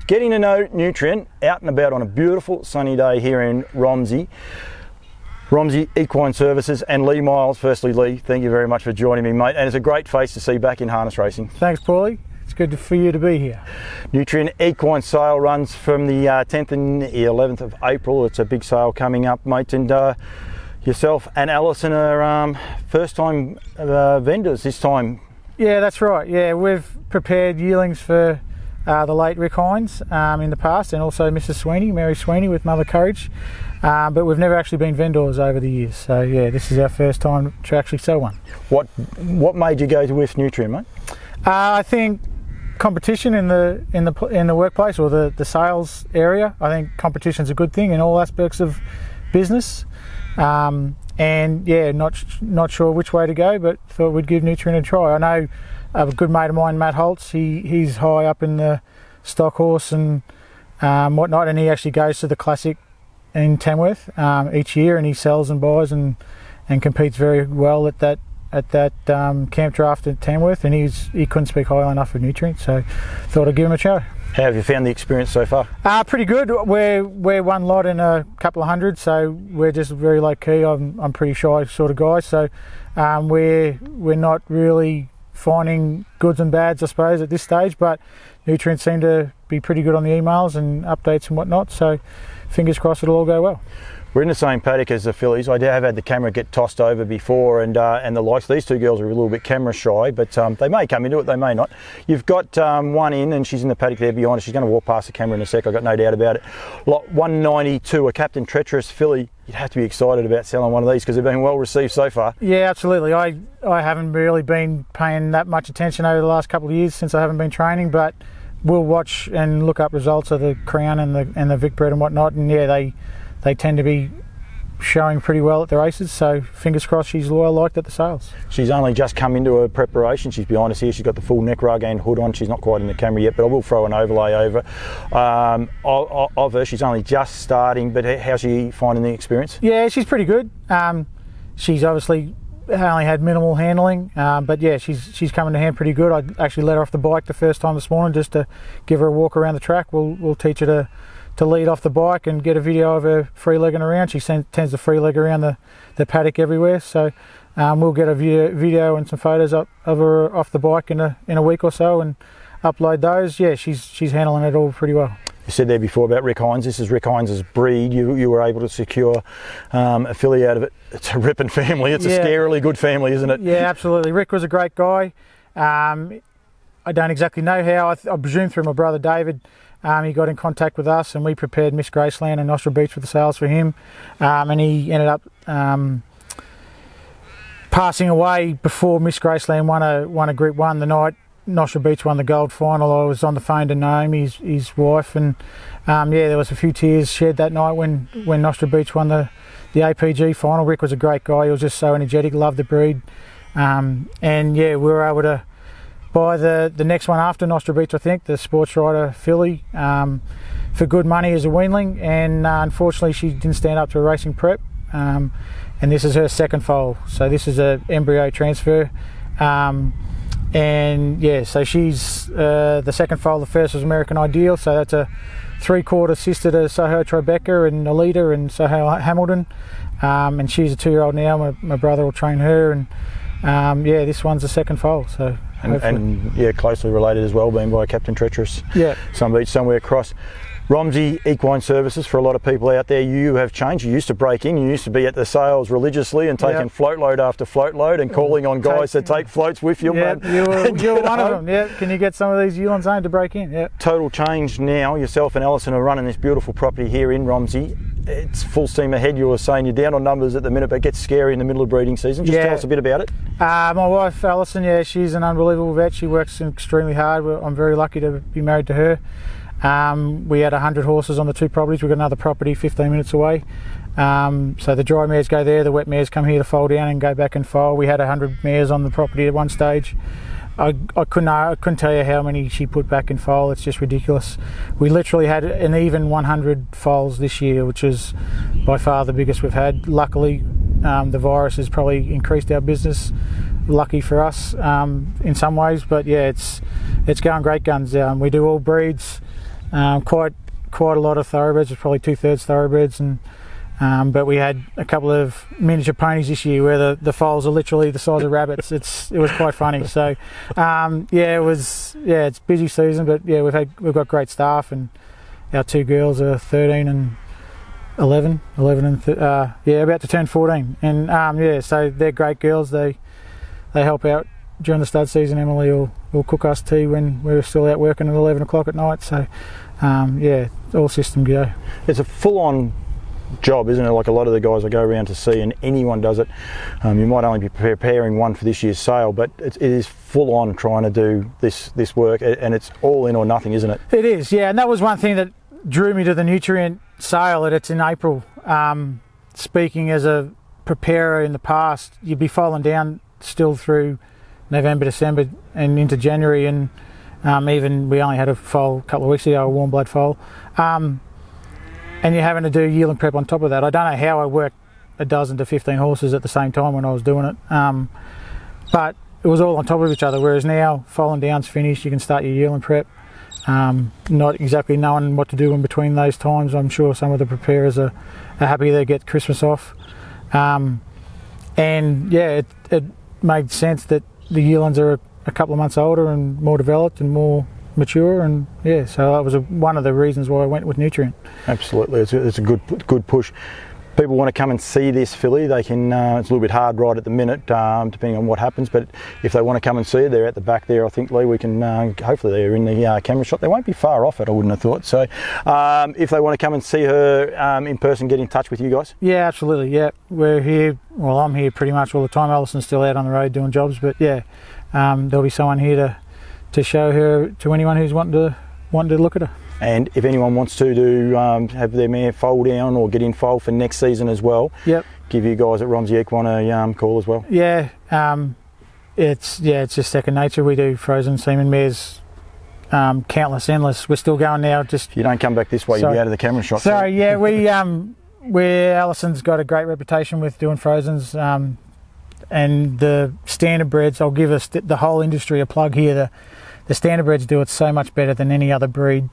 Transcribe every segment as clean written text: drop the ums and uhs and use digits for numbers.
getting to know Nutrien out and about on a beautiful sunny day here in Romsey. Romsey Equine Services and Leigh Miles. Firstly, Leigh, thank you very much for joining me, mate. And it's a great face to see back in harness racing. Thanks, Paulie. It's good for you to be here. Nutrien Equine Sale runs from the 10th and the 11th of April. It's a big sale coming up, mate. And yourself and Alison are first-time vendors this time. Yeah, that's right. Yeah, we've prepared yearlings for the late Rick Hines in the past, and also Mrs. Sweeney, Mary Sweeney with Mother Courage. But we've never actually been vendors over the years. So yeah, this is our first time to actually sell one. What made you go with Nutrien, mate? I think competition in the workplace or the sales area. I think competition's a good thing in all aspects of business. And yeah, not sure which way to go, but thought we'd give Nutrien a try. I know a good mate of mine, Matt Holtz. He's high up in the stock horse and whatnot, and he actually goes to the Classic in Tamworth each year, and he sells and buys and competes very well at that camp draft at Tamworth, and he couldn't speak highly enough of Nutrien, so thought I'd give him a try. How have you found the experience so far? Pretty good. We're one lot in a couple of hundred, so we're just very low key. I'm pretty shy sort of guy, so we're not really finding goods and bads, I suppose, at this stage. But Nutrien seem to be pretty good on the emails and updates and whatnot. So fingers crossed it'll all go well. We're in the same paddock as the fillies. I have had the camera get tossed over before, and the likes. These two girls are a little bit camera shy, but they may come into it, they may not. You've got one in, and she's in the paddock there behind us. She's going to walk past the camera in a sec, I've got no doubt about it. Lot 192, a Captain Treacherous filly. You'd have to be excited about selling one of these because they've been well received so far. Yeah, absolutely. I haven't really been paying that much attention over the last couple of years since I haven't been training, but we'll watch and look up results of the Crown and the Vic Bred and whatnot, and yeah, they tend to be showing pretty well at the races, so fingers crossed she's well liked at the sales. She's only just come into her preparation. She's behind us here. She's got the full neck rug and hood on. She's not quite in the camera yet, but I will throw an overlay over of her. She's only just starting, but how's she finding the experience? Yeah, she's pretty good. She's obviously only had minimal handling, but yeah, she's coming to hand pretty good. I actually let her off the bike the first time this morning just to give her a walk around the track. We'll teach her to lead off the bike and get a video of her free-legging around. She tends to free-leg around the paddock everywhere, so we'll get a video and some photos up of her off the bike in a week or so and upload those. Yeah, she's handling it all pretty well. You said there before about Rick Hines. This is Rick Hines' breed. You were able to secure a filly out of it. It's a ripping family. It's a scarily good family, isn't it? Yeah, absolutely. Rick was a great guy. I don't exactly know how. I presume through my brother David. He got in contact with us, and we prepared Miss Graceland and Nostra Beach for the sales for him, and he ended up passing away before Miss Graceland won a Group 1 the night Nostra Beach won the gold final. I was on the phone to Naomi, his wife, and yeah, there was a few tears shed that night when Nostra Beach won the APG final. Rick was a great guy. He was just so energetic, loved the breed, and yeah, we were able to buy the next one after Nostra Beach, I think, the Sports Rider filly, for good money as a weanling, and unfortunately she didn't stand up to a racing prep, and this is her second foal, so this is an embryo transfer, and yeah, so she's the second foal. The first was American Ideal, so that's a 3/4 sister to Soho Tribeca and Alita and Soho Hamilton, and she's a 2-year-old now. My brother will train her, and yeah, this one's the second foal, so and yeah, closely related as well, being by Captain Treacherous. Yeah. Some beach somewhere across. Romsey Equine Services, for a lot of people out there, you have changed. You used to break in, you used to be at the sales religiously and taking float load after float load and calling on guys to take floats with you. Yeah, you were one of them. Yeah, can you get some of these Ewlands home to break in? Yeah. Total change now. Yourself and Alison are running this beautiful property here in Romsey. It's full steam ahead. You were saying you're down on numbers at the minute, but it gets scary in the middle of breeding season. Just tell us a bit about it. My wife, Alison, yeah, she's an unbelievable vet. She works extremely hard. I'm very lucky to be married to her. We had 100 horses on the two properties. We've got another property 15 minutes away. So the dry mares go there, the wet mares come here to foal down and go back and foal. We had 100 mares on the property at one stage. I couldn't tell you how many she put back in foal. It's just ridiculous. We literally had an even 100 foals this year, which is by far the biggest we've had. Luckily, the virus has probably increased our business. Lucky for us in some ways, but yeah, it's going great guns. We do all breeds. Quite a lot of thoroughbreds. It's probably 2/3 thoroughbreds, and but we had a couple of miniature ponies this year where the foals are literally the size of rabbits. It was quite funny. So it's busy season, but yeah, we've got great staff, and our 2 girls are 13 and 11 and about to turn 14, and so they're great girls. They help out during the stud season. Emily will cook us tea when we're still out working at 11 o'clock at night. So all system go. It's a full-on job, isn't it? Like a lot of the guys I go around to see, and anyone does it. You might only be preparing one for this year's sale, but it is full on trying to do this work, and it's all in or nothing, isn't it? It is, yeah. And that was one thing that drew me to the Nutrien sale. It's in April. Speaking as a preparer in the past, you'd be foaling down still through November, December, and into January, and even we only had a foal a couple of weeks ago, a warm blood foal. And you're having to do yearling prep on top of that. I don't know how I worked a dozen to 15 horses at the same time when I was doing it, but it was all on top of each other, whereas now foaling down's finished, you can start your yearling prep. Not exactly knowing what to do in between those times. I'm sure some of the preparers are happy they get Christmas off. It made sense that the yearlings are a couple of months older and more developed and more mature, and so that was one of the reasons why I went with Nutrien. Absolutely, it's a good push. People want to come and see this filly, they can. It's a little bit hard right at the minute, depending on what happens. But if they want to come and see it, they're at the back there. I think, Leigh, we can. Hopefully, they're in the camera shot. They won't be far off it, I wouldn't have thought. So, if they want to come and see her in person, get in touch with you guys. Yeah, absolutely. Yeah, we're here. Well, I'm here pretty much all the time. Alison's still out on the road doing jobs, but there'll be someone here to show her to anyone who's wanting to look at her. And if anyone wants to have their mare foal down or get in foal for next season as well, give you guys at Romsey Equine a call as well. Yeah, it's just second nature. We do frozen semen mares, countless, endless. We're still going now. Just if you don't come back this way, you'll be out of the camera shot. Sorry, yeah, Alison's got a great reputation with doing frozens, and the Standardbreds. I'll give us the whole industry a plug here. The Standardbreds do it so much better than any other breed.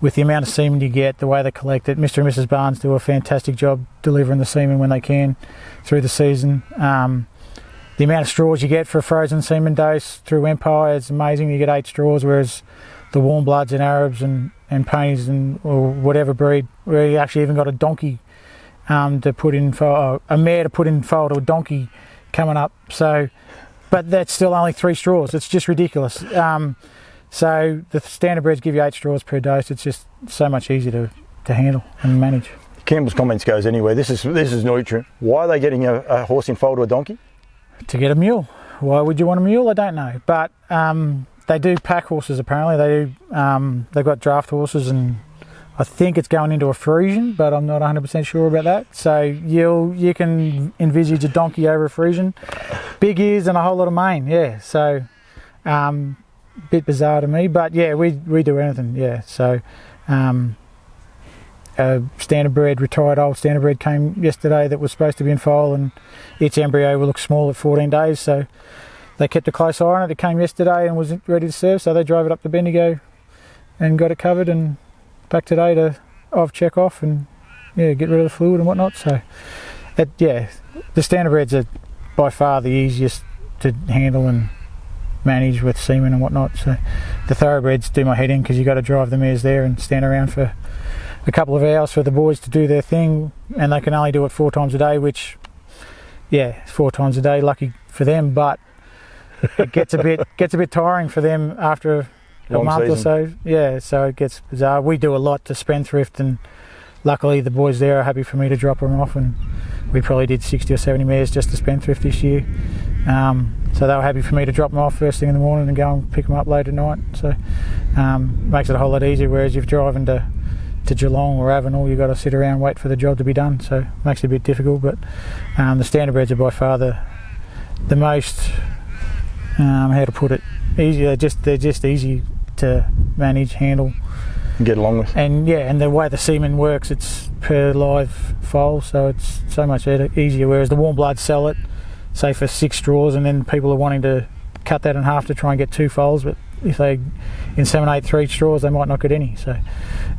With the amount of semen you get, the way they collect it, Mr. and Mrs. Barnes do a fantastic job delivering the semen when they can through the season. The amount of straws you get for a frozen semen dose through Empire is amazing. You get 8 straws, whereas the warm bloods and Arabs and ponies or whatever breed, where you actually even got a donkey to put in foal, a mare to put in foal to a donkey coming up. So, but that's still only 3 straws. It's just ridiculous. So the Standardbreds give you 8 straws per dose. It's just so much easier to handle and manage. Campbell's comments goes anywhere. This is Nutrien. Why are they getting a horse in foal to a donkey? To get a mule. Why would you want a mule? I don't know. But they do pack horses apparently. They do. They've got draft horses, and I think it's going into a Frisian, but I'm not 100% sure about that. So you can envisage a donkey over a Frisian, big ears and a whole lot of mane. Yeah. So. Bit bizarre to me, but we do anything. Yeah, so Standardbred, retired old Standardbred came yesterday that was supposed to be in foal, and its embryo will look small at 14 days, so they kept a close eye on it. It came yesterday and was ready to serve, so they drove it up to Bendigo and got it covered, and back today to check off and get rid of the fluid and whatnot. So the Standardbreds are by far the easiest to handle and manage with semen and whatnot. So the thoroughbreds do my head in, because you got to drive the mares there and stand around for a couple of hours for the boys to do their thing, and they can only do it 4 times a day, which 4 times a day, lucky for them, but it gets a bit tiring for them after a month or so. So it gets bizarre. We do a lot to Spendthrift, and luckily the boys there are happy for me to drop them off, and we probably did 60 or 70 mares just to Spendthrift this year. So they were happy for me to drop them off first thing in the morning and go and pick them up late at night. So makes it a whole lot easier, whereas if you're driving to Geelong or Avenel, you've got to sit around and wait for the job to be done. So it makes it a bit difficult, but the Standardbreds are by far the most, how to put it, easy. They're just easy to manage, handle, and get along with. And and the way the semen works, it's per live foal, so it's so much easier, whereas the warm bloods sell it, say for 6 straws, and then people are wanting to cut that in half to try and get 2 foals, but if they inseminate 3 straws, they might not get any. So,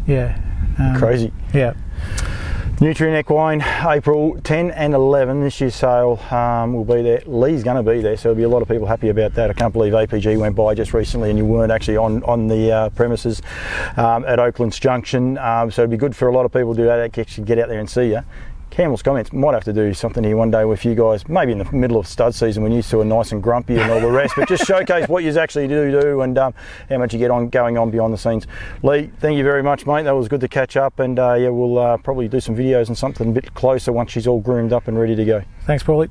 yeah. Crazy. Yeah. Nutrien Equine, April 10 and 11, this year's sale will be there. Leigh's going to be there, so there'll be a lot of people happy about that. I can't believe APG went by just recently and you weren't actually on the premises at Oaklands Junction, so it'd be good for a lot of people to actually get out there and see you. Campbell's Comments might have to do something here one day with you guys, maybe in the middle of stud season when you two are nice and grumpy and all the rest, but just showcase what you actually do and how much you get on going on behind the scenes. Leigh, thank you very much, mate. That was good to catch up, and yeah, we'll probably do some videos and something a bit closer once she's all groomed up and ready to go. Thanks, Paulie.